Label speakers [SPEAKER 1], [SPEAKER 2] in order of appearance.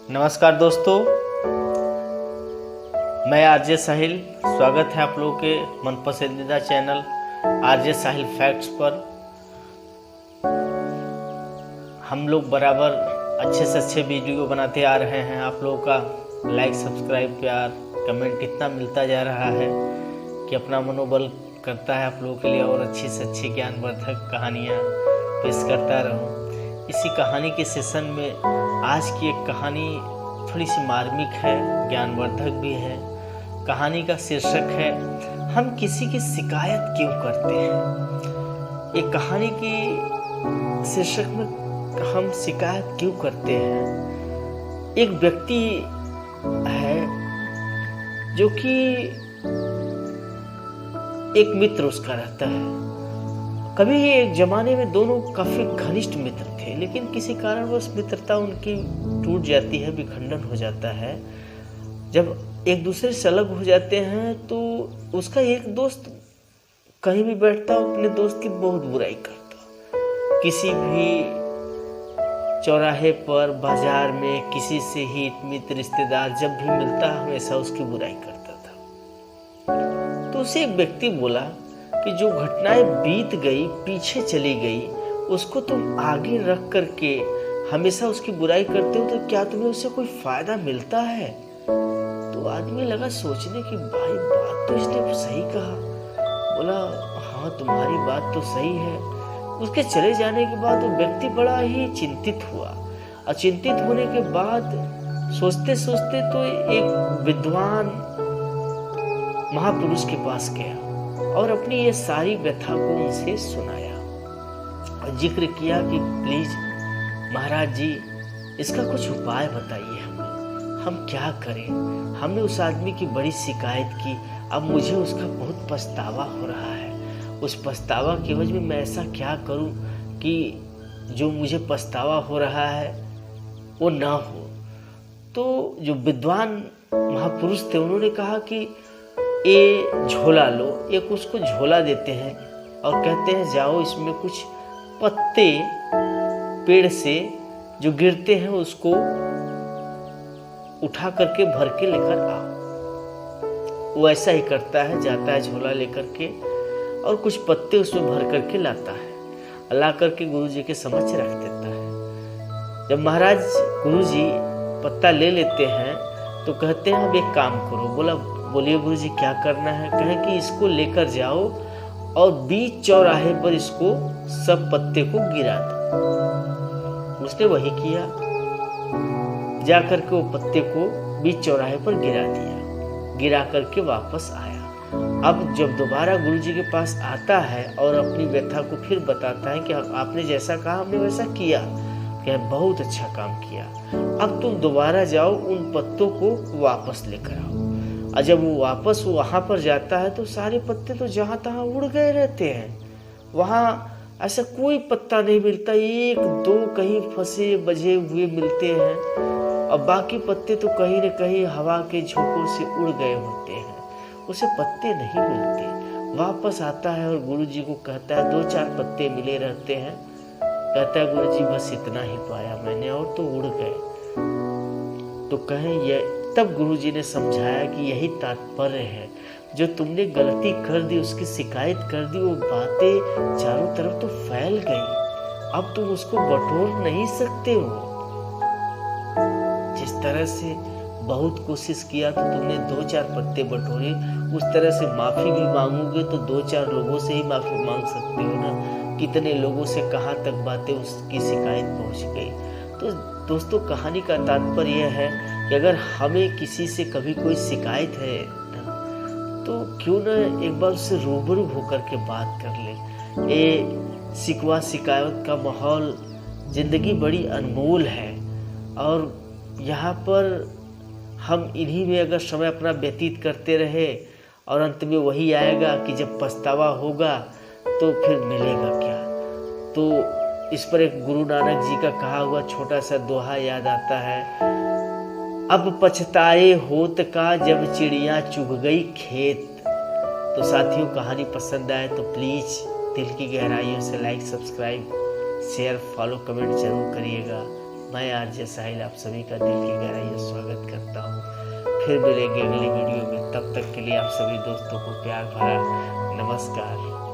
[SPEAKER 1] नमस्कार दोस्तों, मैं आरजे साहिल। स्वागत है आप लोगों के मन पसंदीदा चैनल आरजे साहिल फैक्ट्स पर। हम लोग बराबर अच्छे से अच्छे वीडियो बनाते आ रहे हैं। आप लोगों का लाइक, सब्सक्राइब, प्यार, कमेंट इतना मिलता जा रहा है कि अपना मनोबल करता है आप लोगों के लिए और अच्छी से अच्छी ज्ञानवर्धक कहानियाँ पेश करता रहूँ। इसी कहानी के सेशन में आज की एक कहानी थोड़ी सी मार्मिक है, ज्ञानवर्धक भी है। कहानी का शीर्षक है हम किसी की शिकायत क्यों करते हैं। एक कहानी की शीर्षक में हम शिकायत क्यों करते हैं। एक व्यक्ति है जो कि एक मित्र उसका रहता है। कभी एक जमाने में दोनों काफी घनिष्ठ मित्र थे, लेकिन किसी कारणवश मित्रता उनकी टूट जाती है, विखंडन हो जाता है। जब एक दूसरे से अलग हो जाते हैं तो उसका एक दोस्त कहीं भी बैठता अपने दोस्त की बहुत बुराई करता। किसी भी चौराहे पर, बाजार में किसी से ही मित्र, रिश्तेदार जब भी मिलता हमेशा उसकी बुराई करता था। तो उसे एक व्यक्ति बोला कि जो घटनाएं बीत गई, पीछे चली गई, उसको तुम आगे रख करके हमेशा उसकी बुराई करते हो तो क्या तुम्हें उससे कोई फायदा मिलता है। तो आदमी लगा सोचने की भाई बात तो इसने सही कहा। बोला हाँ तुम्हारी बात तो सही है। उसके चले जाने के बाद वो व्यक्ति बड़ा ही चिंतित हुआ और चिंतित होने के बाद सोचते सोचते तो एक विद्वान महापुरुष के पास गया और अपनी ये सारी व्यथा को उनसे सुनाया और जिक्र किया कि प्लीज महाराज जी, इसका कुछ उपाय बताइए हमें, हम क्या करें। हमने उस आदमी की बड़ी शिकायत की, अब मुझे उसका बहुत पछतावा हो रहा है। उस पछतावा की वजह में मैं ऐसा क्या करूं कि जो मुझे पछतावा हो रहा है वो ना हो। तो जो विद्वान महापुरुष थे उन्होंने कहा कि ये झोला लो। एक उसको झोला देते हैं और कहते हैं जाओ इसमें कुछ पत्ते पेड़ से जो गिरते हैं उसको उठा करके भर के लेकर आओ। वो ऐसा ही करता है, जाता है झोला लेकर के और कुछ पत्ते उसमें भर करके लाता है। ला करके गुरुजी के समक्ष रख देता है। जब महाराज गुरुजी पत्ता ले लेते हैं तो कहते हैं अब एक काम करो। बोलिए गुरुजी क्या करना है। कहें कि इसको लेकर जाओ और बीच चौराहे पर इसको सब पत्ते को गिरा दो। उसने वही किया, जाकर के वो पत्ते को बीच चौराहे पर गिरा दिया। गिरा करके वापस आया। अब जब दोबारा गुरुजी के पास आता है और अपनी व्यथा को फिर बताता है कि आपने जैसा कहा हमने वैसा किया, क्या बहुत अच्छा काम किया। अब तुम दोबारा जाओ, उन पत्तों को वापस लेकर आओ। और जब वो वापस वहां पर जाता है तो सारे पत्ते तो जहां तहां उड़ गए रहते हैं। वहां ऐसा कोई पत्ता नहीं मिलता, एक दो कहीं फंसे बजे हुए मिलते हैं और बाकी पत्ते तो कहीं न कहीं हवा के झोंकों से उड़ गए होते हैं। उसे पत्ते नहीं मिलते। वापस आता है और गुरुजी को कहता है 2-4 पत्ते मिले रहते हैं। कहता है गुरुजी बस इतना ही पाया मैंने और तो उड़ गए। तो कहें ये तब गुरुजी ने समझाया कि यही तात्पर्य है, जो तुमने गलती कर दी, उसकी शिकायत कर दी, वो बातें चारों तरफ तो फैल गई। अब तुम उसको बटोर नहीं सकते हो। जिस तरह से बहुत कोशिश किया तो तुमने 2-4 पत्ते बटोरे, उस तरह से माफी भी मांगोगे तो 2-4 लोगों से ही माफी मांग सकते हो ना। कितने लोगों से कहाँ तक बातें उसकी शिकायत पहुंच गई। तो दोस्तों कहानी का तात्पर्य यह है कि अगर हमें किसी से कभी कोई शिकायत है तो क्यों न एक बार उससे रूबरू होकर के बात कर ले। ये शिकवा शिकायत का माहौल जिंदगी बड़ी अनमोल है और यहाँ पर हम इन्हीं में अगर समय अपना व्यतीत करते रहे और अंत में वही आएगा कि जब पछतावा होगा तो फिर मिलेगा क्या। तो इस पर एक गुरु नानक जी का कहा हुआ छोटा सा दोहा याद आता है, अब पछताए होत का जब चिड़िया चुग गई खेत। तो साथियों कहानी पसंद आए तो प्लीज दिल की गहराइयों से like, subscribe, share, follow, comment जरूर करिएगा। मैं आरजे साहिल आप सभी का दिल की गहराई से स्वागत करता हूँ। फिर मिलेंगे अगली वीडियो में, तब तक के लिए आप सभी दोस्तों को प्यार भरा नमस्कार।